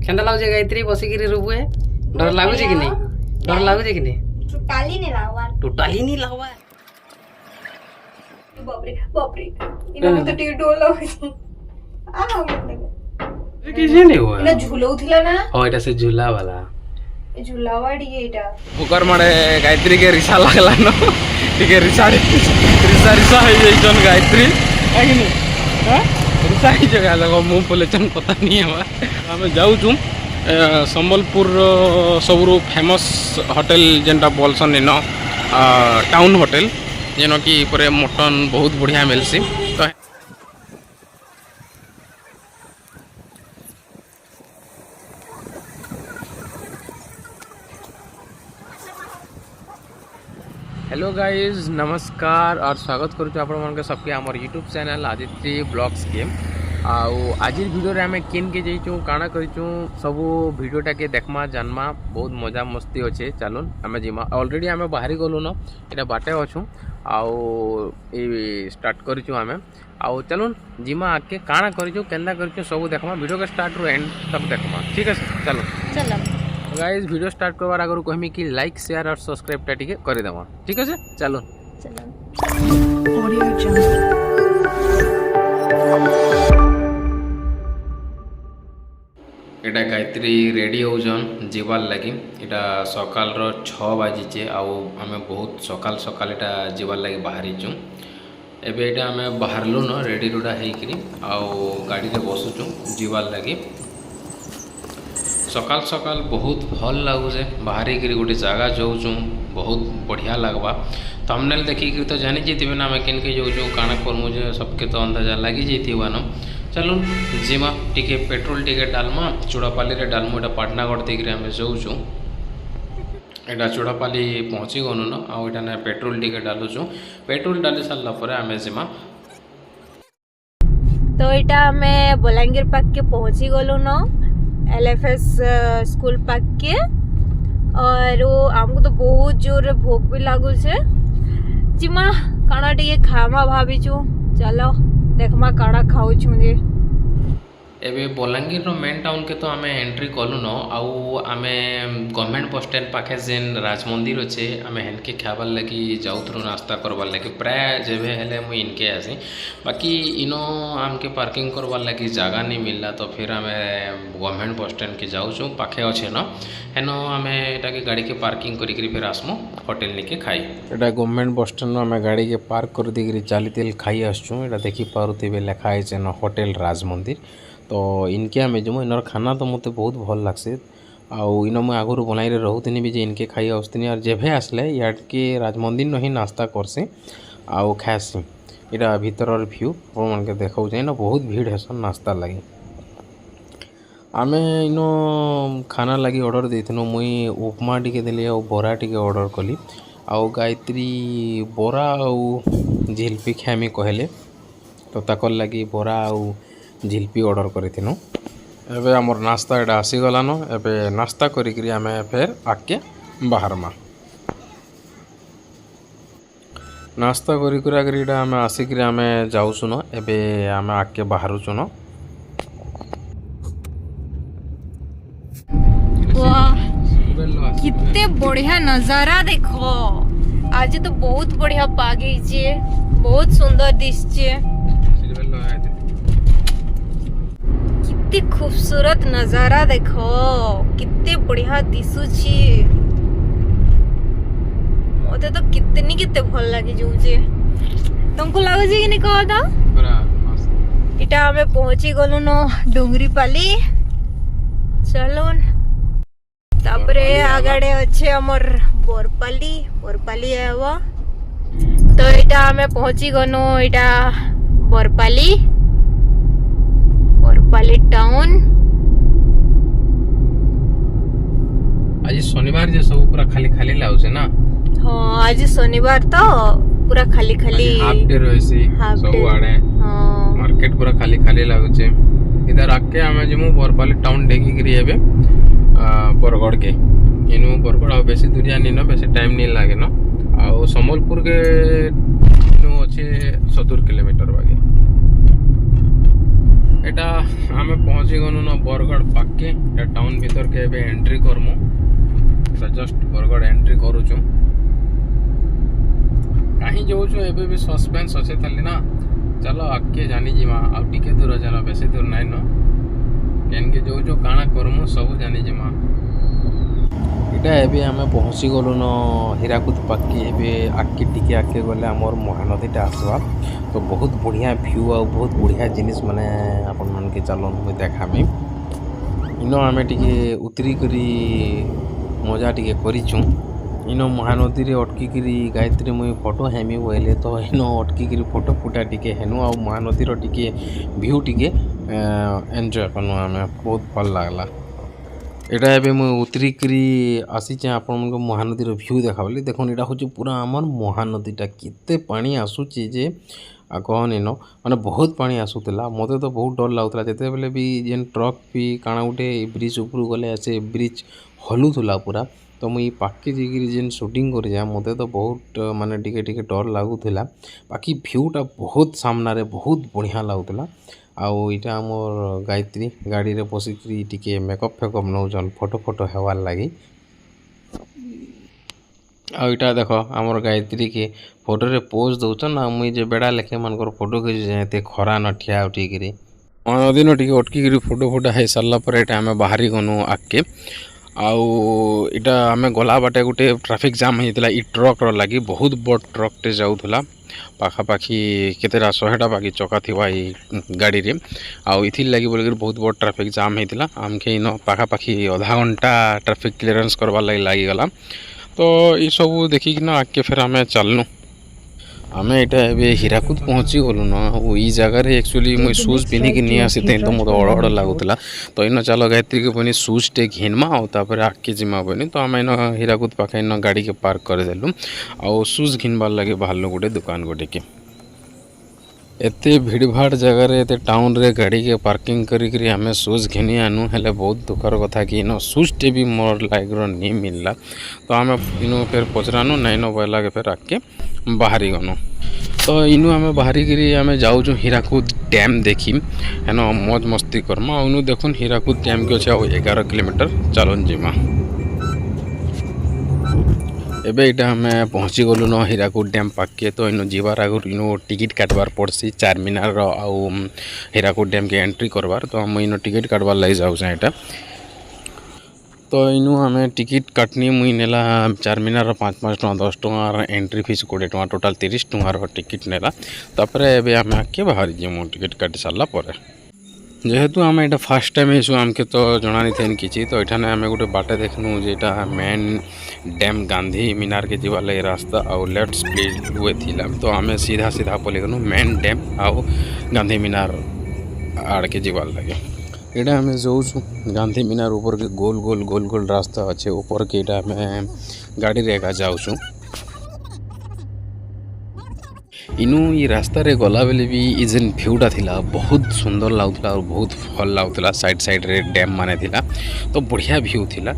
केंदा लागुचे गायत्री बसिकिरी रुबुए डर लागुचे कि नहीं डर लागुचे कि नहीं टोटली नहीं लागवा बाप रे इना मते टी डोल लागुची आ मते किसी नहीं हुआ इना झूलो थिला ना हां एटा से झूला वाला झूलावाड़ी एटा ओकर मारे गायत्री के रिसा लागला न ठीक रिसा रिसा है जैसन गायत्री है कि नहीं हां रिसा ही जगह लगा मुंह पोले चन पता नहीं है हम जाऊ छु संबलपुर सबरु फेमस होटल जेनटा बोलसन इन टाउन होटल जेन कि पूरे मटन बहुत बढ़िया मिलसी तो हेलो गाइज नमस्कार और स्वागत करुँ आप सबके आम यूट्यूब चैनल आदित्य ब्लॉग्स के आज वीडियो रे आमे केन के जाइचु काना करिचु सब वीडियोटा के देखमा जानमा बहुत मजा मस्ती अच्छे चलुन आमे जिमा ऑलरेडी आमे बाहरी गलु न एटा बाटे अछु आउ ए स्टार्ट करिचु आमे आउ चलुन जिमा आके काना करिचु केंदा करिचु सब देखमा वीडियो के स्टार्ट रो एंड तक देखमा ठीक है चलो चलो गाइस वीडियो स्टार्ट करवार आगर कहमी कि लाइक शेयर और सब्सक्राइब टा टिके कर देमा ठीक है चलो ऑडियो जंप एटा गायत्री रेडी होजन जीवार लगी एटा सकाल रो 6 बाजीचे आउ हमें बहुत सकाल सकाल एटा जीवार लगी बाहरी छु एबे एटा हमें बाहरलु न रेडी रोडा हेकरी आउ गाड़ी रे बसुछु जीवार लगी सकाल सकाल बहुत भल लगुचे बाहरी करी गोटे जगह जाऊँ बहुत बढ़िया लगवा थंबनेल देखिक तो जानी जाइए ना आम केन के जाऊँ काना करमु जे सबके तो अंदाजा लगी जाइए न चलो जीमा टिके पेट्रोल टिके डालमा चूड़ापाली रे डालमु एटा पाटनागढ़ देख आम जाऊँ एटा चूड़ापाली पहुँची गनु न आटा ना पेट्रोल टिके डालुचु पेट्रोल डाली सारा पर आम जीमा तो एटा आमे बलांगीर पार्क के पहुँची गलु न LFS स्कूल पार्क के और हमको तो बहुत जोर भूख भी लागू छे जिमा काना टिके खामा भाभी छु चलो देखमा काना खाऊ छु जे एबे बलांगीर रो मेन टाउन के तो आमे एंट्री कलु न आउ आमे गवर्नमेंट बस स्टैंड पाखे जेन राज मंदिर अच्छे आमे हेनके खाबार लगी जाउथरो नाश्ता करबार लगी प्राय जेबे हेले मु इनके आसी बाकी इनो आमके पार्किंग करबार लगी जगह नहीं मिलला तो फिर आमे गवर्नमेंट बस स्टैंड के जाउछु पाखे अच्छे न हेनो आमे एटा के गाड़ी के पार्किंग करी करी फिर आसमु होटल निके खाई एटा गवर्नमेंट बस स्टैंड आमे गाड़ी के पार्क कर दी करी चाली तेल खाई आसछु एटा देखि पारुथिबे लेखा है जेन होटल राज मंदिर तो इनके आम जमु इनर खाना तो मत बहुत भल लगसे आउ इन मुझे आगुरी बलाई रोनी भी जे इनके खाई आसनी और जेभे आसले याडके राजमंदिर न ही नाश्ता करसी आउ खासी इटा भीतर भ्यू मन के देखा ना बहुत भीड़ है नाश्ता लगी आम इन खाना लगी ऑर्डर देथिनु मुई उपमा टिके देली आ बरा टिके ऑर्डर कली आउ गायत्री बरा आउ झिल्पी खामी कहले तो ताकर लगी बरा आउ झिल्पी ऑर्डर करिथिनु एबे हमर नाश्ता एटा आसी गलानो एबे नाश्ता करी करी आमे फेर आके बाहर मा नाश्ता करी करी आगे एटा आमे आसी करी आमे जाउछु न एबे आमे आके बाहरु छु न वाह कितने बढ़िया नजारा देखो आज तो बहुत बढ़िया पागे छे बहुत सुंदर दिसछे कितनी खूबसूरत नजारा देखो कितने बढ़िया दिसुची मते तो कितने भल लगे जोजे तुमको लागो जे कि नहीं कहो था इटा हमें पहुंची गलु न डुंगरी पाली चलो तापरे आगड़े अच्छे हमर बोरपाली आवा तो इटा हमें पहुंची गनु इटा बोरपाली टाउन आज शनिवार जे सब पूरा खाली खाली लाउसे ना हां आज शनिवार तो पूरा खाली खाली हाफ डे रहसी सब आड़े हां मार्केट पूरा खाली खाली लागुचे इधर आके हमें जमु बोरपाली टाउन देखि करी हेबे बरगड़ के इनु बरगड़ आ बेसी दूरिया नहीं न बेसी टाइम नहीं लागे न आ संबलपुर के इनु अच्छे 70 किलोमीटर बागे एटा आमे पहुँची गनु न बरगढ़ पाके टाउन भीतर के एबे एंट्री करमु जस्ट बरगढ़ एंट्री करूछु कहीं जाऊछु एबे भी सस्पेंस अच्छे थाली ना चलो आगे जानी जीमा आ टिके दूर जाना बेसी दूर नाइ न केन के जाऊछु काना करमु सब जानी जीमा इटा एबे आमे पहुँची गलु न हीराकुद पाके एबे आके टिके आके गले हमर महानदीटा आसवा तो बहुत बढ़िया व्यू आ बहुत बढ़िया जिनिस माने अपन मन के चलन मुई देखामी इनो आमे टिके उतरी करी मजा टिके करिछु इनो महानदी रे अटकी करी गायत्री मुई फोटो हेमी बोले तो इनो अटकी करी फोटो फुटा टिके हेनु आ महानदी रो टिके व्यू टिके एन्जॉय करनु आमे बहुत भल लागला एटा एबे मुई उतरी करी आसीचे आपन मन को महानदी रो व्यू देखाबली देखोन एटा होचे पूरा हमर महानदीटा केते पानी आसुची जे आ कहन इनो माने बहुत पानी आसुतला मते तो बहुत डर लागुतला जेते बेले भी जेन ट्रक भी काना उठे ब्रिज ऊपर गले से ब्रिज हलुतला पूरा तो मुई पाके जेगिरी जेन शूटिंग कर जा मते तो बहुत माने टिके टिके डर लागुतला बाकी व्यूटा बहुत सामना रे बहुत बढ़िया लागुतला आउ इटा हमर गायत्री गाड़ी रे बसिकरी टिके मेकअप फेकअप नौजन फोटो फोटो हेवार लगी आ इटा देखो हमर गायत्री के फोटो रे पोज दउछन आ मुई जे बेड़ा लेखे मनकर फोटो खिच जेते खरा न ठिया उठी करी नदी न टिके अटकी करी फोटो फोटो हे सरला पर एटा हमें बाहरी गनु आके आउ इटा हमें गला बाटे गुटे ट्रैफिक जाम हेतिला ई ट्रक रो लागि बहुत बड़ ट्रक टे जाउथला पाखापाखि केतेरा 100टा बाकी चका थिवा ई गाड़ी रे आउ इथिल लागि बोलकर बहुत बड़ ट्रैफिक जाम हेतिला हमके इनो पाखापाखि आधा घंटा ट्रैफिक क्लियरेंस करबा लागि गला तो ये सब देखी कि ना आगे फिर हमें चलनु आमे एटा एबे हीराकुद पहुँची गलु न ओ ई जगह रे एक्चुअली मुई शूज पिनी कि नहीं आसीते तो मोर अड़ अड़ लागुतला तो इन चलो गायत्री के बनी शूज टे घिनमा और तापर आके जिमा बनी तो आमे इन हीराकुद पाखे इन गाड़ी के पार्क कर देलु और शूज घिनबार लगे बाहर गोटे दुकान गोटे के एते भीड़ भाड़ जगह रे एते टाउन रे गाड़ी के पार्किंग करी करी हमें शूज घिनी आनु हेले बहुत दुखर कथा कि इन शूज टे भी मोर लाइक रो नहीं मिलला तो हमें इनु फिर पचरानु नहीं न बोला के फिर आके बाहरी गनु तो इनु हमें बाहरी गिरी हमें जाऊ जो हीराकुद डैम देखी है ना मौज मस्ती करमा इनु देखुन हीराकुद डैम के अच्छे 11 किलोमीटर चलन जीमा एबे इटा हमें पहुँची गलु न हीराकुद डैम पाके तो इनु जीवार आगु इनु टिकट काटबार पड़सी 4 मीनार आउ हीराकुद डैम के एंट्री करबार तो हम इनु टिकट काटबार लगी जाऊ एटा तो इनु हमें टिकट काटनी मुई नेला 4 मीनार 5-5 टका 10 टका एंट्री फीस 20 टका टोटाल 30 टका टिकट नेला तापर एबे हमें आके बाहर जिमु टिकट काटी सारला परे जेहेतु आम एटा फास्ट टाइम हेसु आमके तो जना नहीं थेन किछि तो एठाने आमे गोटे बाटे देखनु जेटा मेन डैम गांधी मीनार के जीवा लगे रास्ता और लेफ्ट स्प्लिट हुए थिला तो आमे सीधा सीधा पले गनु मेन डैम और गांधी मीनार आड़ के जीवा लगे एटा हमें जाऊँ गांधी मीनार ऊपर के गोल गोल गोल गोल रास्ता अच्छे ऊपर के एटा हमें गाड़ी रेखा जाऊँ इनु ये रास्ता रे गला बेले भी ई जेन व्यूटा थिला बहुत सुंदर लागुतला और बहुत भल लागुतला साइड साइड रे डैम माने थिला तो बढ़िया व्यू थिला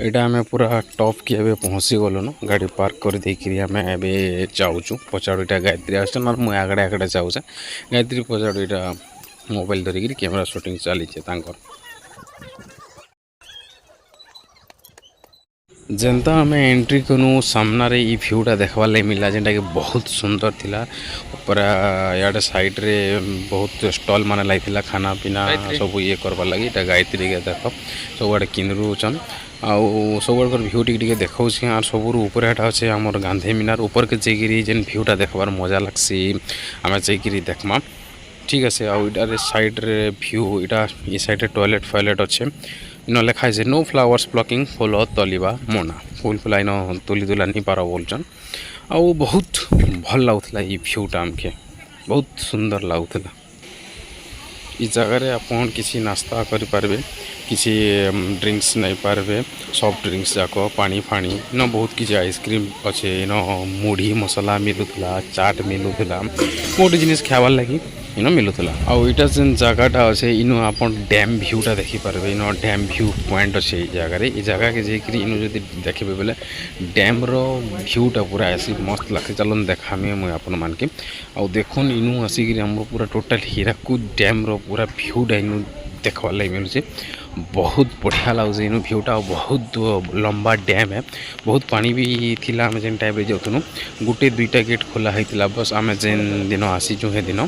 एटा हमें पूरा टॉप के एबे पहुँची गलो न गाड़ी पार्क कर देकरी हमें एबे जाऊँ पछाड़ एटा गायत्री आसन और मु आगड़े आगड़े जाऊँ गायत्री पछाड़ एटा मोबाइल धरिकी कैमरा शूटिंग चली जनता हमें एंट्री कनु सामना रे ई व्यूटा देखवार लगे मिला जेनटा कि बहुत सुंदर थिला ऊपर याडे साइड रे बहुत स्टॉल माने लागिथिला खाना पीना सब ये करबार लगी एटा गायत्री के देख सब आड़े किनरुचन आउ सब आड़कर व्यू टिके देखाऊँ और सब ऊपर एटा अच्छे आमर गांधी मीनार ऊपर के जाइकी जेन व्यूटा देखबार मजा लगसी आमे जाइकी देखमा ठीक है आउ इटार साइड रे व्यू इटा ये साइड रे टॉयलेट फॉयलेट अच्छे इन लिखा है नो फ्लावर्स प्लकिंग फुल तलिबा मना फुल फुला इन तुली तुला नहीं पार बोलचन आउ बहुत भल लगुला ये व्यूटा आमके बहुत सुंदर लगुला इस जगह रे आपन किसी नास्ता करि पारबे किसी ड्रिंक्स नहीं पारबे सॉफ्ट ड्रिंक्स जाक पानी फाणी इन बहुत किसी आइसक्रीम अच्छे इन मुढ़ी मसला मिलूला चाट मिलूला बहुत जिनिस खाबार लगी इन मिलूला आउ इटा जेन जगहटा अच्छे इन आप डैम भ्यूटा देखिपारे इन डैम भ्यू पॉइंट अच्छे जगह ये जगह के जाकर इन जो देखिए बोले डैम रो भ्यूटा पूरा ऐसी मस्त लगे चलन देखामी मुझे आपण मान के आउ देखुन इनू आसिक पूरा टोटाल हीराकुद डैम रो पूरा भ्यूटा इन देखवार लगे मिलूँ बहुत बढ़िया लगे इन भ्यूटा बहुत लंबा डैम है बहुत पानी भी थिला आम जेन टाइम जाऊँ गोटे दुईटा गेट खोला होता बस आम जेन दिन आसीचु हे दिन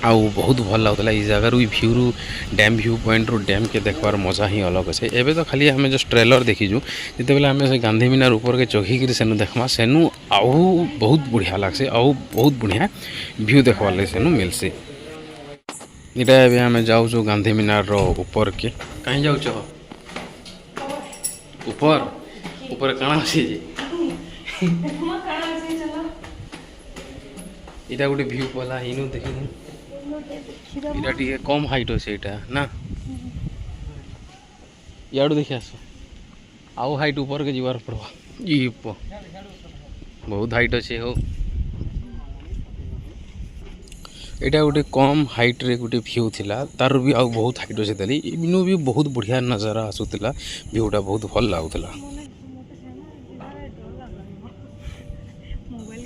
आउ बहुत भल लगुला ये जगार भ्यू डैम भ्यू पॉइंट रू डैम के देखबार मजा ही अलग अच्छे एवं तो खाली आम जस्ट ट्रेलर देखीचु जिते बेले आम से गांधी मीनार ऊपर के चघिकी सेनु देखमा सेनु आउ बहुत बढ़िया लगसे आउ बहुत बढ़िया भ्यू देखबार लगे सेनु मिलसी इटा एवं आम जाऊँ गांधी मीनार रो ऊपर के कहीं जाऊँ ऊपर ऊपर काଣା अच्छे इटा गोटे भ्यू पला इनू देखी इटा टी कम हाइट अच्छे यहाँ ना इाड़ू देखी आस आउ हाइट ऊपर के जीवार पड़वा ये बहुत हाइट अच्छे हो यहाँ गोटे कम हाइट रे गोटे भ्यू थिला तार भी आउ बहुत हाइट अच्छे देली इनू भी बहुत बढ़िया नजारा आसूला भ्यूटा बहुत भल लगुला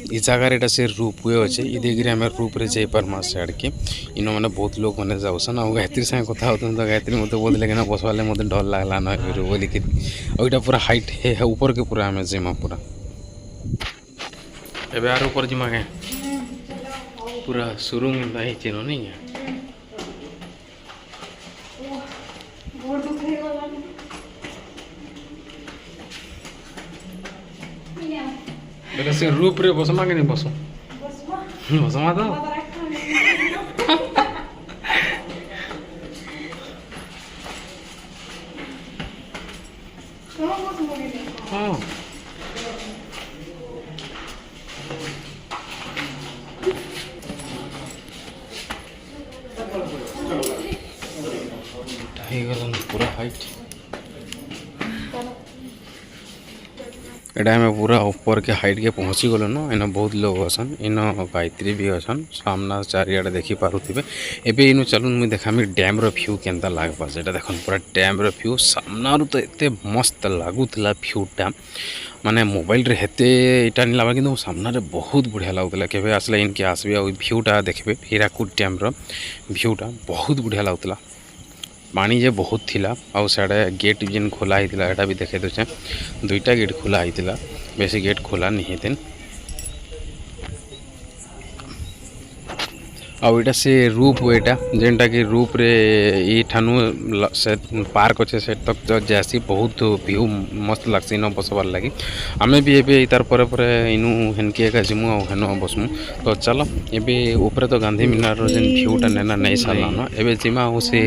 ये जगार एटा से रूप वे अच्छे ये देखिए आम रूप रे जाई पार्मा सियाड़ के इन मैंने बहुत लोग मैंने जाऊसन आ गायत्री सागे कथा होते तो गायत्री मत बोलते कि बसवाले मत डर लगला ना बोलिक और पूरा हाइट है ऊपर के पूरा आम जिमा पूरा एवं आर ऊपर जिमा के पूरा सुरुंग चिन्ह नहीं है बेटा से रूप रे बसमा के नहीं बसो बसमा तो हाँ पूरा हाइट एटा में पूरा ऊपर के हाइट के पहुँची गल न इन बहुत लोग असन इन गायत्री भी असन सामना चारियाड़े देखी पारुथिबे एबे इनु चलुन मुझे देखामी डैम रो व्यू केनता लागबा सेटा देखन पूरा डैम रो व्यू सामना तो एते मस्त लागुतला व्यूटा माने मोबाइल रे हेते इटा नहीं लगा कि सामना रे बहुत बढ़िया लगुला केबे आसले इनके आसबे आ व्यूटा देखबे हीराकुद डैम रो व्यूटा बहुत बढ़िया लगुला पानी जे बहुत थिला आउ साड़े गेट जेन खोला होता है भी देखे दूचे दुईटा गेट खोला होता बेसी गेट खोला नहीं थे आउ इटा से रूप एटा जेनटा कि रूप रे ई ठानु से पार्क अच्छे से तक जासी बहुत व्यू मस्त लगसी इन बसबार लगी आमे भी एबे तार पर इनू हेनके एका जिमु आ हेन बसमु तो चलो एबे ऊपर तो गांधी मीनार जेन व्यूटा नेना नहीं साला न एबे जिमा हो से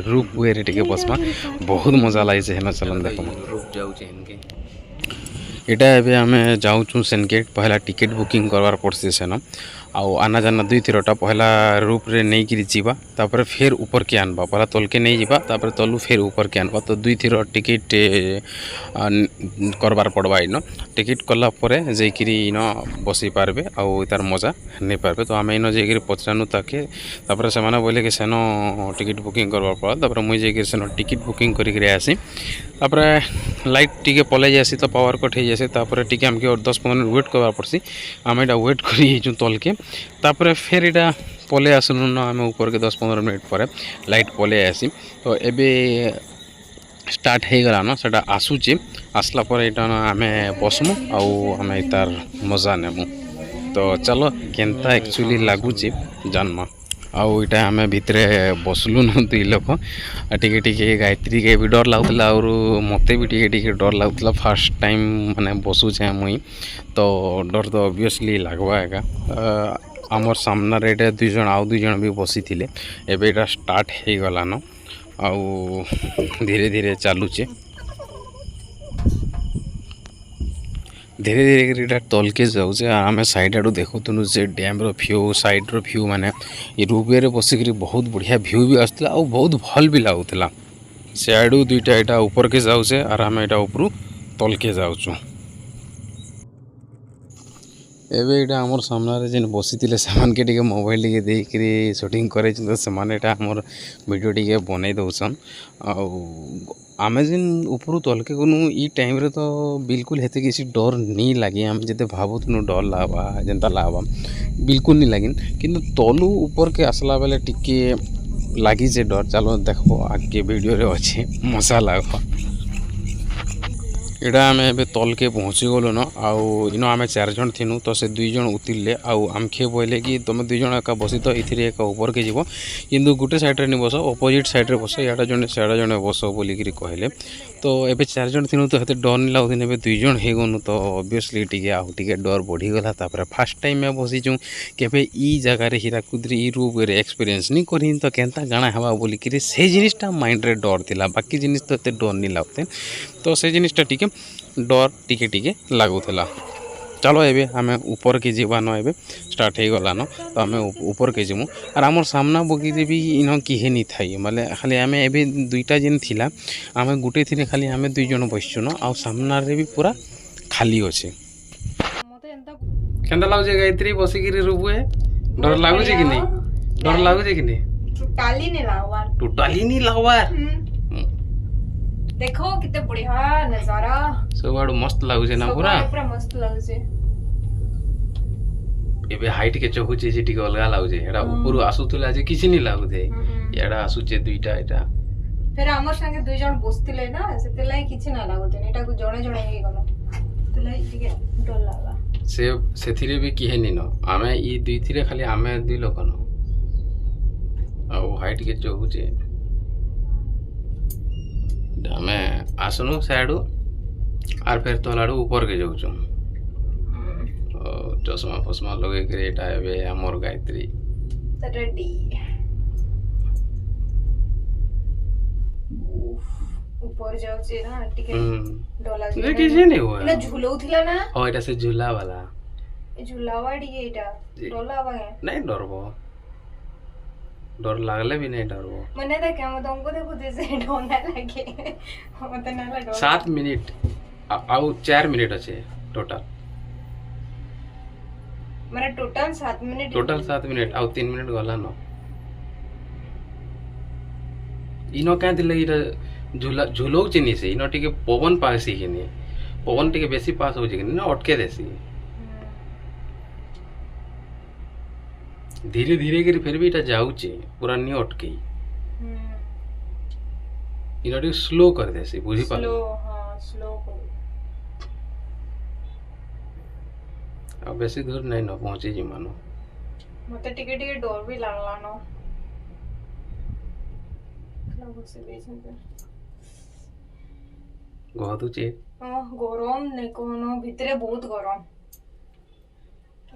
रूप वे रे टिके बसमा बहुत मजा लागे से हेन चलन देखो रूप जाऊ छे हेनके एटा एबे आमे जाऊ छु सेन गेट पहला टिकट बुकिंग करवार पड़सी सेन आउ आना जाना दुई थीरटा पहला रूप रे नहीं कि जीवा तापर फिर ऊपर के आनबा पहला तल के नहीं जीवा तापर तलू फिर ऊपर के आनबा तो दुई थीर टिकट करवार पड़वा इन टिकट कला परे जाइकिरी इन बसी पारबे आउ तार मजा नहीं पारबे तो आम इन जाइकिरी पचारानु ताके तापर से माने बोले कि सेन टिकट बुकिंग करवार पड़ा तापर मुई जाइकिरी सेन टिकट बुकिंग करिकरी आसी तापर लाइट टिके पलै जासी तो पावर कट हो जासी तापर टिके आमके 10-15 मिनट वेट करवार पड़सी आम एटा वेट करी तल के तापर फिर इटा पलै आसनु न आम ऊपर के 10-15 मिनट पर लाइट पलै आसी तो एबे स्टार्ट हो गला न सेटा आसुची आसला पर इटा आम बसमु आउ आम तार मजा नेमु तो चलो केनता एक्चुअली लगुची जानमा आउ इटा आम भितरे बसलु न दुई लोक टिके टिके गायत्री के भी डर लगुला और मते भी टिके टिके डर लगुला फर्स्ट टाइम माने बसुचे मुई तो डर तो ऑब्वियसली लगवा एका आमर सामना रे दुई जन आउ दुई जन भी बसी थिले एबे एटा स्टार्ट हो गला न आउ धीरे धीरे चालुचे धीरे धीरे तल के जाऊे आम साइड आड़ू देखुनु से डैम रो व्यू साइड रो व्यू माने ये रूपे बसिक बहुत बढ़िया व्यू भी आसला और बहुत भल भी लगुला सियाड़ू दुईटा एटा ऊपर के जाऊे आर आम एटा उपरू तल के जाऊँ एबे एटा हमर सामने जेन बसी के टिके मोबाइल टिके देकरी शूटिंग करे तो सेमाने एटा हमर वीडियो टिके बनै दउसन आमे जेन उपरू तल के गनु ई टाइम रे तो बिल्कुल हेते किसी डर नहीं लगे आम जते भाबुतनु डर लावा जेनता लावा बिल्कुल नहीं लगिन किंतु तलू ऊपर के आसला बेले टिके लगी जे डर चलो देखो आगे वीडियो रे अच्छे मजा लागो एटा आम ए तल के पहुँची गलु न आउ इन आम 4 जन थिनु तो से 2 जन उतरले आउ आमखे बोले कि तुम 2 जन एका बसी तो इथिरे एका ऊपर के जीव किंतु गोटे साइड रे नहीं बस अपोजिट साइड रे बस याडा जने साडा जने बस बोली कि कहले तो एबे 4 जन थिनु तो हेते डर नहीं लागुथिन एबे 2 जन हे गनु तो ऑब्वियसली टिके आउ टिके डर बढ़ी गला तापर फर्स्ट टाइम में बसी छु केबे ई जगह रे हीराकुद रे ई रूप रे एक्सपीरियंस नहीं करिन तो केनता गाना हवा बोली कि से जिनिसटा माइंड रे डर थिला बाकी जिनिस तो एते डर नहीं लागते तो से जिनिसटा टिके डर टिके टिके लागुला चलो एबे आम ऊपर के जीवान एबे स्टार्ट हो गलान तो आम ऊपर के जीमु और आम सामना बगीरे भी इन किहे नहीं थाई माने खाली आम एबे 2टा जेन थिला आम गुटे थी खाली आम 2 जन बसचुन आ सामना रे भी पूरा खाली अच्छे केंदा लागुजे गायत्री बसिकिरी रुबुए डर लागुजे कि नहीं डर लागुजे कि नहीं टोटाली नहीं लागवार देखो कितने बढ़िया नजारा सब आडू मस्त लागुजे ना पूरा मस्त लागुजे एबे हाइट के चहुचे जे टिके अलगा लागुजे एडा ऊपर आसुतला जे किछि नहीं लागुथे एडा आसुचे 2टा एटा फिर हमर संगे 2 जन बसतिले ना सेतेलाई किछि ना लागुथे एटा को जणे जणे हे गलो तलाई टिके डर लागला सेथिरे भी किहे नहीं न आमे ई 2 थिरे खाली आमे 2 लोक न आ हाइट के चहुचे आमे आसनु साइडू आर फिर तो लाडू ऊपर के जाऊँ चश्मा फसमा लगे एटा एबे हमर गायत्री रेडी ऊपर जाउचे ना टिके डोला जे किछि नहीं हुआ ना झुलौथिला ना हां एटा से झूला वाला झुलावाडी एटा डोला वागे नहीं डरबो डर लागले भी नहीं डरबो मने देखे हम तुमको देखो जैसे डर ना लगे हम तो ना डर 7 मिनट आउ 4 मिनट अच्छे टोटल माने टोटल 7 मिनट आउ 3 मिनट गला न इनो कांति लगी झूला झूलोक चिनी से इनो टिके पवन पास ही नहीं पवन टिके बेसी पास हो जे ना अटके देसी धीरे धीरे कर फिर भी जाऊचे पूरा नहीं अटके इनो स्लो कर देसी बुझी पा स्लो कर अब बेसी दूर नहीं न पहुंचे जी मानो मते टिके टिके डर भी लागला न लगो से बेसन पे गहदुचे गरम नहीं कोनो भितरे बहुत गरम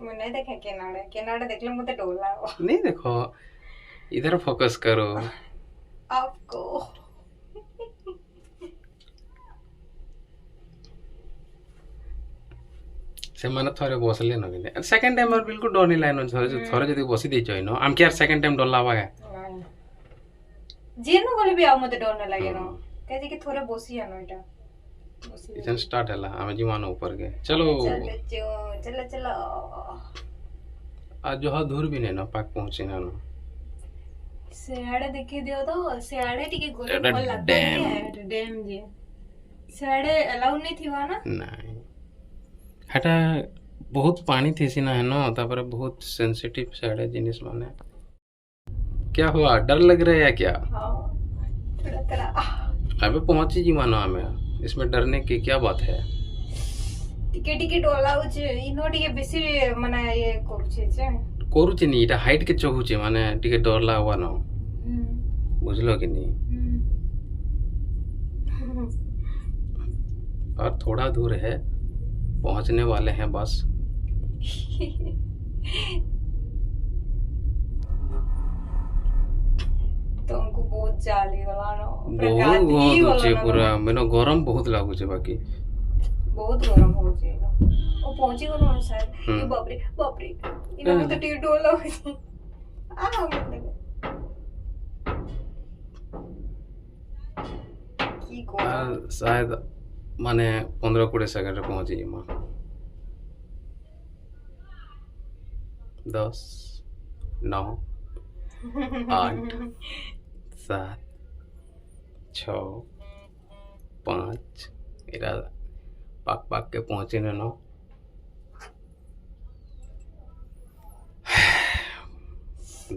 मैं नहीं देखे केनाडा देखले मुझे डर लागो नहीं देखो इधर फोकस करो आपको से माने थोड़े बसले न कि सेकंड टाइम और बिल्कुल डर नहीं लाइन थोड़े जदी बसी दे छय न आम के सेकंड टाइम डर लावा है जेनु गले भी आ मते डर न लागे न कहे कि थोड़े बसी आनो एटा इजन स्टार्ट हला हम जीवान ऊपर के चलो चलो आज जो दूर भी नहीं ना पाक पहुंचे ना सेआड़े देखि दियो तो सेआड़े टिके गोल लगता है डैम जे सेआड़े अलाउ नहीं थिवा ना नहीं हटा बहुत पानी थी ना है ना तापर बहुत सेंसिटिव सेआड़े जिनिस माने क्या हुआ डर लग रहा है या क्या हां थोड़ा अबे पहुंची जी मानो हमें इसमें डरने की क्या बात है टिके टिके डोला उचे इनो टिके बेसी माने ये करूचे नहीं इटा हाइट के चहुचे माने टिके डर लागवा न बुझलो कि नहीं और थोड़ा दूर है पहुंचने वाले हैं बस तुमको बहुत जाली वाला नो बहुत पूरा मेनो गरम बहुत लागु छे बाकी बहुत गरम हो जे ओ पहुंची गलो न शायद बाप रे इना तो टी डोल लागु छे आ शायद माने 15-20 सेकंड रे पहुंची जिमा 10 9 8 7 6 5 इरा पाक के पहुंचे न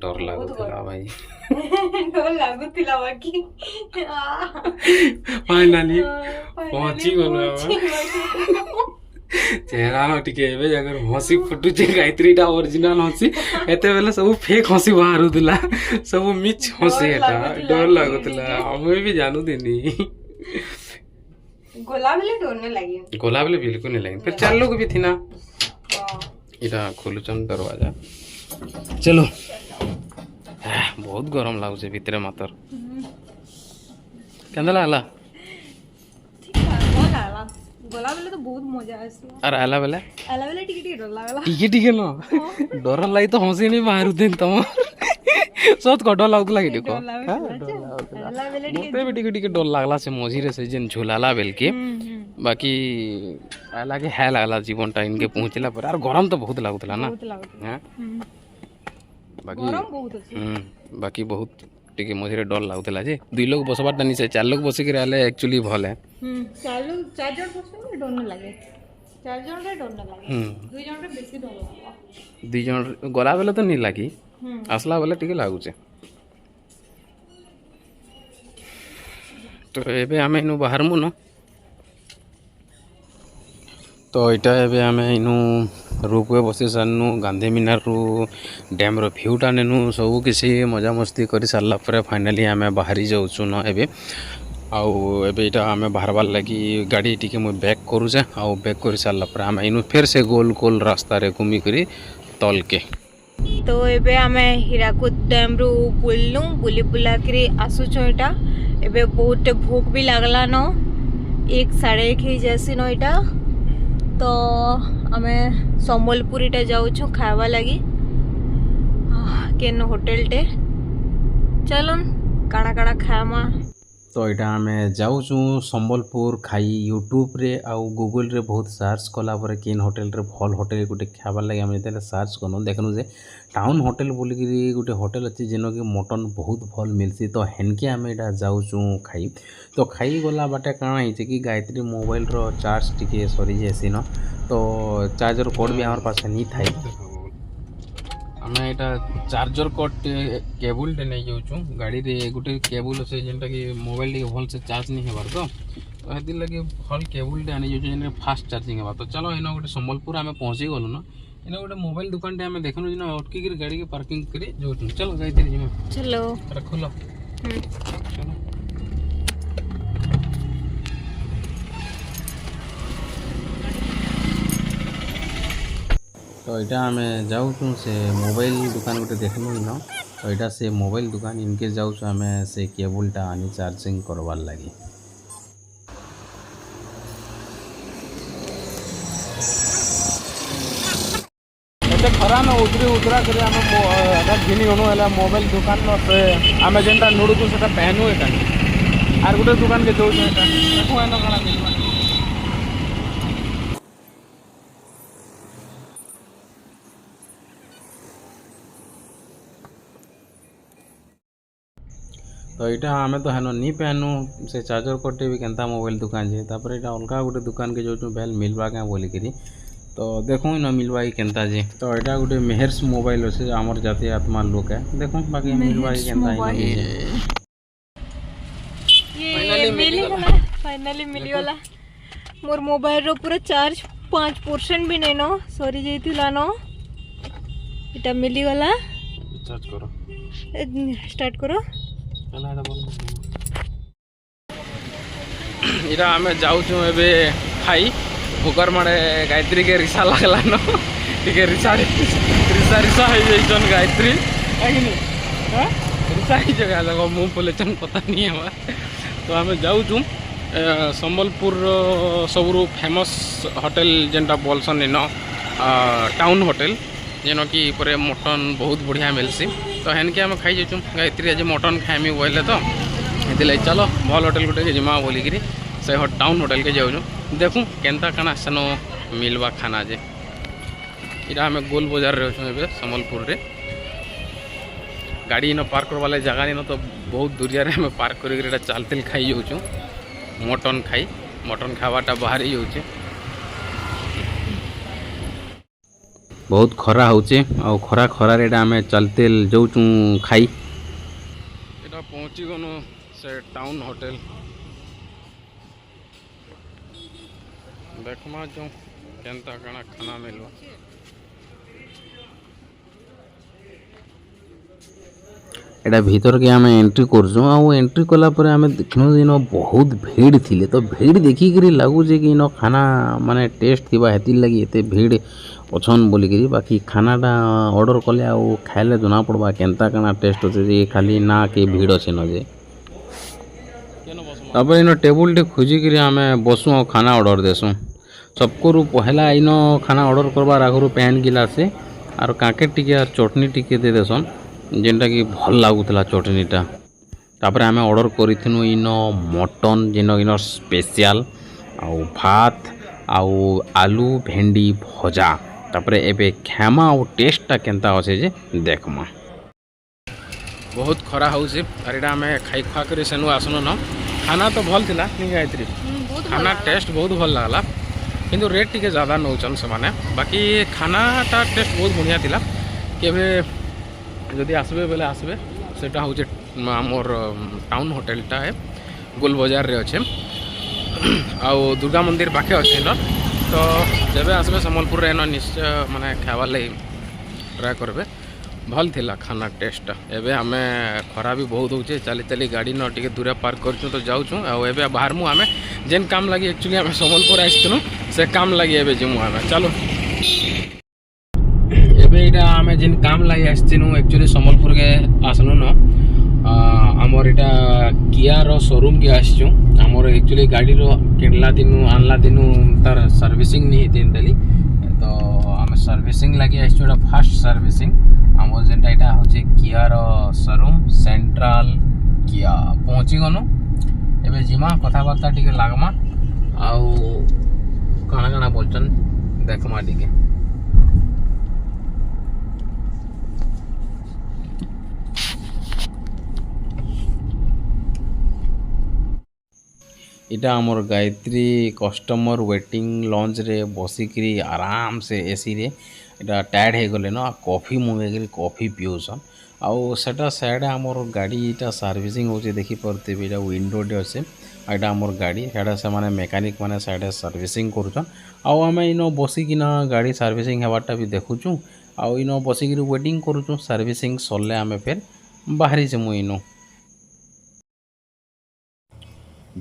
डर लागुला भाई डर लागुला बाकी फाइनली पहुंची गलो चेहरा न टिके एबे अगर हंसी फुटुचे गायत्रीटा ओरिजिनल हंसी एते बेले सब फेक हंसी बाहर दुला सब मिच हंसी एटा डर लागुला हमें भी जानू देनी गोला बेले डर न लगे गोला बेले बिल्कुल नहीं लगे फिर 4 लोग भी थी ना इटा खोलुचन दरवाजा चलो बहुत गरम लागुचे भितरे मातर केंदा लागला गोला बेले तो बहुत मजा आसला और आला बेले टिके डर लागला टिके न डर लाई तो हंसी नहीं बाहर दिन तुम सत को डर लागुला कि देखो मोते भी टिके डर लागला से मझिरे से जेन झुलाला बेल के बाकी आला के है लागला जीवनटा इनके पहुंचला पर यार गरम तो बहुत लागुतला ना हां बाकी गरम बहुत अछि बाकी बहुत टिके मझिरे डर लागुतला जे 2 लोग बसबार नहीं से 4 लोग बसे के रहले एक्चुअली भल है 4 जन बसले डर न लागे 4 जन रे डर न लागे 2 जन रे बेसी डर लागला 2 जन गला बेले तो नहीं लागी आसला बेले टिके लागुचे तो एबे आमे इनु बाहर मु न तो इटा एबे आमे इनु रोपवे बसे सारनु गांधी मीनार रु डैम रो व्यूटा नेनु सब किसी मजा मस्ती करी सारला परे फाइनली आमे बाहरी जाउछु न एबे आउ एबे इटा आमे बाहरबार लगी गाड़ी टिके मु बैक करू जे आउ बैक करी सारला परे आमे इनु फिर से गोल गोल रास्ता रे घूमी करी तल के तो एबे आमे हीराकुद डैम रु बुलनु बुली बुला करी आसुछु इटा एबे बहुत भूख भी लागला न 1-1:30 ही जैसी न इटा तो आमे संबलपुर इटा जाउछु खावा लगी केन होटल टे चलन काड़ा काड़ा खामा तो इटा आमे जाउछु संबलपुर खाई यूट्यूब रे आउ गूगल रे बहुत सर्च कला पर केन होटल रे भल होटल गुटे खाबार लगे आमे तेले सर्च कनु देखनु जे टाउन होटल बोली कि गुटे होटल अछि जेनो कि मटन बहुत भल मिलसी तो हेनके आमे इटा जाउछु खाई तो खाई गला बाटे काना हिचे कि गायत्री मोबाइल रो चार्ज टिके सरी जेसी न तो चार्जर कोड भी हमर पास नहीं थाई हमें एटा चार्जर कोड केबल टे नहीं जाउछु गाड़ी रे गुटे केबल से जेंटा कि मोबाइल के भल से चार्ज नहीं हेबार तो हेति लगे भल केबल टे आनी जाउछु जेने फास्ट चार्जिंग हेबा तो चलो इनो गुटे संबलपुर हमें पहुंची गलु न इनो गुटे मोबाइल दुकान टे हमें देखनु जिना अटकी के गाड़ी के पार्किंग करी जाउछु चलो गायत्री जी में चलो रखो लो चलो तो इटा हमें जाऊँ से मोबाइल दुकान गोटे देखलु न तो इटा से मोबाइल दुकान इनके जाऊँ हमें से केबलटा आनी चार्जिंग करवार लगी खरा न उतरा कर घिनी गणु है मोबाइल दुकान से आम जेनटा नोड़ू से पहनू एटा आर गोटे दुकान के जाऊँ देखो एन कड़ा मिलवा तो यहाँ आम तो हेन नहीं पहनू से चार्जर कटे भी केनता मोबाइल दुकान जे तापर यहाँ अलग गोटे दुकान के जो बेल मिलवा क्या बोलिकी तो देखूँ न मिलवा केनता जे तो यहाँ गोटे मेहर्स मोबाइल अच्छे आमर जाति आत्मा लोक है देखूँ बाकी मिलवा फाइनली मिलीगला मोर मोबाइल रो पूरा चार्ज 5% भी नहीं न सरी जाइतिला न इटा मिलीगला चार्ज करो स्टार्ट करो इरा आमे जाऊँ एबे खाई भूकर मारे गायत्री के रिसा लगला न टिके रिसा हो जाइछन गायत्री काहिनी हां रिसा ही जगह लगा मुंह पोलेचन पता नहीं है तो आमे जाऊँ संबलपुर सबरु फेमस होटल जेनटा बोलसन न टाउन होटल जेन कि परे मटन बहुत बढ़िया मिलसी तो हेनके आम खाई जाऊँ गायत्री आज मटन खाइमी बोले तो हेतिलाई चलो भल होटेल गुटे के जिमा बोलिकी से टाउन होटेल के जाऊँ देखूँ केनता काना सेन मिलवा खाना जे इटा आम गोल बाजार रे अच्छे सम्बलपुर रे गाड़ी इन पार्क करवा लगे जगह इन तो बहुत दूरिया रे हमें पार्क कर चालतेल खाई जाऊँ मटन खावाटा बाहर ही जाऊँ बहुत खरा होचे आ खरा खरा रे आम चालतेल जाऊँ खाई इटा पहुँची गनु से टाउन होटेल देखमा जो केनता काना खाना मिलवा एटा भीतर के आम एंट्री करछुँ आ एंट्री कला पर आम देखनु दिन बहुत भीड़ थिले तो भीड़ देखिक लगुचे कि इन खाना माने टेस्ट थिबा हेतिर लगी एते भीड़ अछन बोलिकी बाकी खानाटा ऑर्डर कले आ खाइले जना पड़वा केनता काना टेस्ट होचे जे खाली ना के भीड़ अच्छे न जे तापर इन टेबुल टे खोजिक आम बसुँ और खाना ऑर्डर देसुँ सबको पहला इन खाना ऑर्डर करवार आगु पैन गिलासे आर काके टिके आर चटनी टिके दे देसन जेनटा कि भल लागुला चटनीटा तापर आम ऑर्डर करिथिनु इन मटन जेन इन स्पेशल आउ भात आउ आलू भेंडी भजा तापर एबे खामा और टेस्टटा केनता अच्छे जे देखमा बहुत खरा होउसे आर एटा आम खाई खुआ कर सेनु आसनु न खाना तो भल थिला नि गायत्री खाना टेस्ट बहुत भल लागला किंतु रेट टिके ज़्यादा नौचन से माने बाकी खानाटा टेस्ट बहुत बढ़िया थिला केबे जदि आसबे बेले आसबे सेटा होचे आमर टाउन होटेलटा है गोल बाजार रे अच्छे आउ दुर्गा मंदिर पाखे अच्छे न तो जब आसबे सम्बलपुर रे न निश्चय माने खावार लगी ट्राए करबे भल थिला खाना टेस्ट एबे आमे खरा भी बहुत होचे चली चली गाड़ी न टिके दूर पार्क करछु तो जाऊछु आ एबे बाहर मु आमे जेन काम लगी एक्चुअली आमे सम्बलपुर आइछनु से काम लगी एबे जिमु आमे चलो एबे इटा आमे जेन काम लगी आइछनु एक्चुअली सम्बलपुर के आसनु न आमर इटा किया रो शोरूम के आइछु आमर एक्चुअली गाड़ी रो किनला दिनु आनला दिनु तार सर्विसिंग नहीं दिन देली तो आमे सर्विसिंग लगी आइछु एटा फास्ट सर्विसिंग आमर जेनटा इटा होचे किया रो शोरूम सेंट्रल किया पहुंची गनु एबे जिमा कथा बार्ता टिके लागमा आउ काना काना बोलचन देखमा टिके इटा आमर गायत्री कस्टमर वेटिंग लॉन्च रे बसिकी आराम से एसी रे इटा टायर्ड हो गले ना कॉफी मंगेक कॉफी पिउसन आउ सेटा साइड आमर गाड़ी इटा सर्विसिंग होचे देखि परते इटा विंडो डे अच्छे आइटा आमर गाड़ी हेटा से माने मेकानिक माने साइड सर्विसिंग करूछन आउ आमे इनो बसिकिना गाड़ी सर्विसिंग हेबाटा भी देखुछु आउ इनो बसिकी वेटिंग करूछु सर्विसिंग सरले आमे फिर बाहरी जमु इनो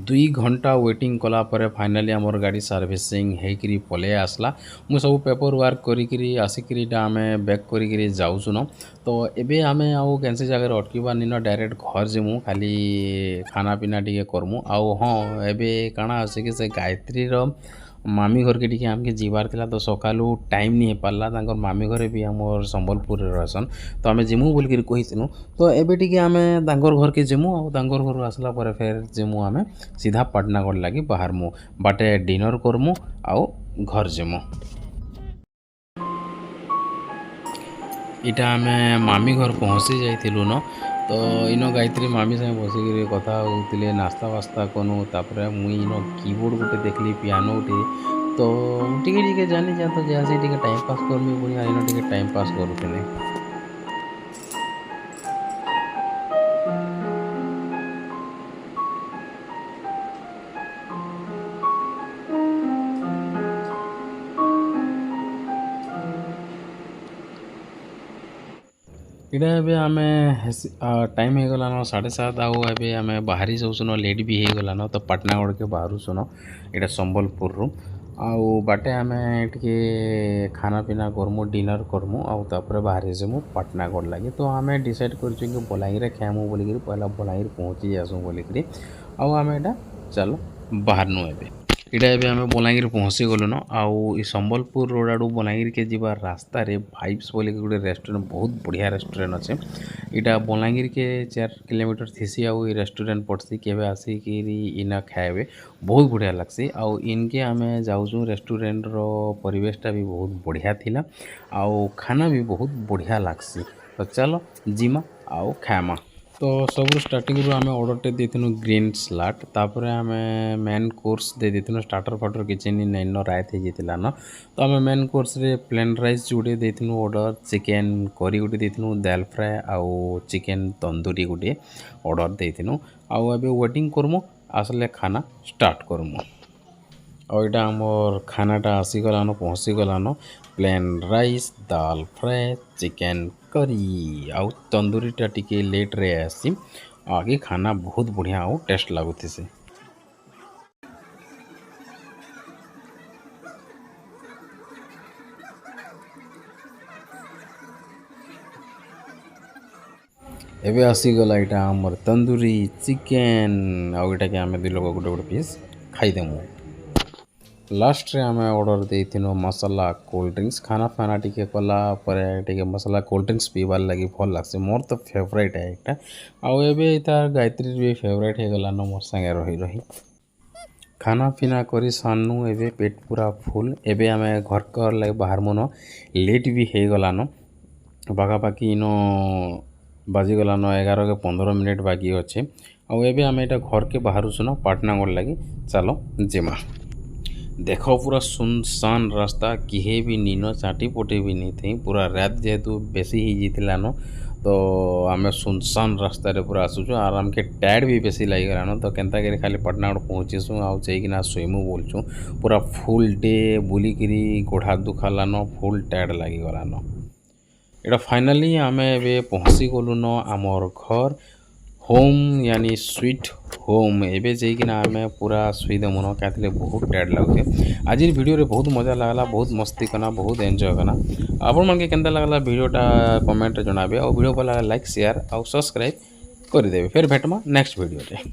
2 घंटा वेटिंग कला परे फाइनली आमर गाड़ी सर्विसिंग हेकरी पले आसला मु सब पेपर वर्क करिकरी आसिकरी आमे बैक करिकरी जाउछु न तो एबे आमे आउ कैंसी जगह अटकीबा निन डायरेक्ट घर जेमु खाली खाना पीना टिके करमु आउ हाँ एबे काना आसे कि से गायत्री रो मामी घर के टिके आमके जीवार थिला तो सकालू टाइम नहीं पारला तांकर मामी घरे भी आमर संबलपुर रे रहसन तो आमे जेमु बोल के कहिसनु तो एबे टिके आमे तांकर घर के जेमु आ तांकर घर आसला परे फिर जेमु आमे सीधा पाटनागढ़ लगी बाहर मु बाटे डिनर करमु आउ घर जेमु इटा आमे मामी घर पहुँची जाइथिलु न तो इनो गायत्री मामी से बसिक कथा होते नास्ता वास्ता कनु तापर मुई इनो कीबोर्ड गोटे देखली पियानो गोटे तो टिके टिके जानी जा तो जैसे टिके टाइम पास करमी पुणी इनो टिके टाइम पास करूथिले इटा एबे आमे टाइम हो गलान 7:30 आउ एबे आमे बाहरी जाउसन लेट भी हो गलान तो पाटनागढ़ के बाहर सुन इटा संबलपुर रु आउ बाटे आमे टिके खाना पीना करमु डिनर करमु आउ तापर बाहरी जेमु पाटनागढ़ लगे तो आमे डिसाइड करछु कि बलांगीर खामु बोलिक पहला बलांगीर पहुँची जासु बोलिक आउ आमे एटा चलो बाहर नु एबे इटा एबे आमे बलांगीर पहुँची गलु न आउ ई संबलपुर रोड आडू बलांगीर के जीवा रास्ता रे भाइब्स बोले गोटे रेस्टोरेंट बहुत बढ़िया रेस्टोरेंट अच्छे। इटा बलांगीर के 4 किलोमीटर थीसी आउ ई रेस्टोरेंट पड़सी केबे आसी कि इना खाएबे बहुत बढ़िया लगसी। आउ इनके आमे जाऊँ रेस्टोरेंट रो परिवेशटा भी बहुत बढ़िया थिला आउ खाना भी बहुत बढ़िया लगसी। तो चलो जिमा आउ खामा। तो सब स्टार्टिंग रू आमे ऑर्डर देथिनु ग्रीन सलाड तापर आमे मेन कोर्स दे देथिनु स्टार्टर फाटर किछि नै न रायत हे जितिला न। तो आमे मेन कोर्स रे प्लेन राइस जुडे देथिनु ऑर्डर चिकन करी गुटे देथिनु दाल फ्राई आउ चिकन तंदूरी गुटे ऑर्डर देथिनु आउ एबे वेटिंग करमु आसले खाना स्टार्ट करमु। और इटा हमर खानाटा आसी गलानो पहुँची गलानो प्लेन राइस दाल फ्राई चिकन करी आउ तंदूरीटा टिके लेट रे आसी आगे खाना बहुत बढ़िया आउ टेस्ट लागुथिसे। एबे आसी गला इटा हमर तंदूरी चिकन आउ इटा के आमे दि लोग गुटे गुटे पीस खाई देमु। लास्ट रे आमे ऑर्डर देथिनो मसाला कोल्ड ड्रिंक्स खाना फाना टिके कला परे टिके मसाला कोल्ड ड्रिंक्स पीबार लगी भल लागसे मोर तो फेवरेट है एकटा आउ एबे तार गायत्री भी फेवरेट हे गला न मोर संगे रही रही खाना पीना करी सानू एबे पेट पूरा फुल। एबे आमे घर कर लगे बाहर मन लेट भी हे गला न पाखापाखि इनो बाजी गला न 11 के 15 मिनट बाकी अच्छे आउ एबे आमे एटा घर के बाहर सुना पाटनागढ़ लगी चलो जिमा। देखो पूरा सुनसान रास्ता किहे भी नीनो चाटी पोटे भी नहीं थी पूरा रात जेहेतु बेसी ही जीतला न तो आमे सुनसान रास्ता रे पूरा आसुछु आराम के टायर्ड भी बेसी लगी गला न तो केनता करे खाली पाटनागढ़ पहुँचीसु आउ जाइकिना सोइमु बोलछु पूरा फुल डे बुली करी गोड़ा दुखाला न फुल टायर्ड लगी गला न। एटा फाइनली आमे एबे पहुँची गलु न आमर घर होम यानी स्वीट होम एबे जाइकिना आमे पूरा सुईदे मन कहते बहुत टायर्ड लगुचे। आज वीडियो रे बहुत मजा लागला बहुत मस्ती करना बहुत एंजॉय करना आपण मन के केनता लागला वीडियोटा कमेंट रे जणाबे और वीडियो भल लाइक शेयर और सब्सक्राइब कर देबे। फिर भेटमा नेक्स्ट वीडियो रे।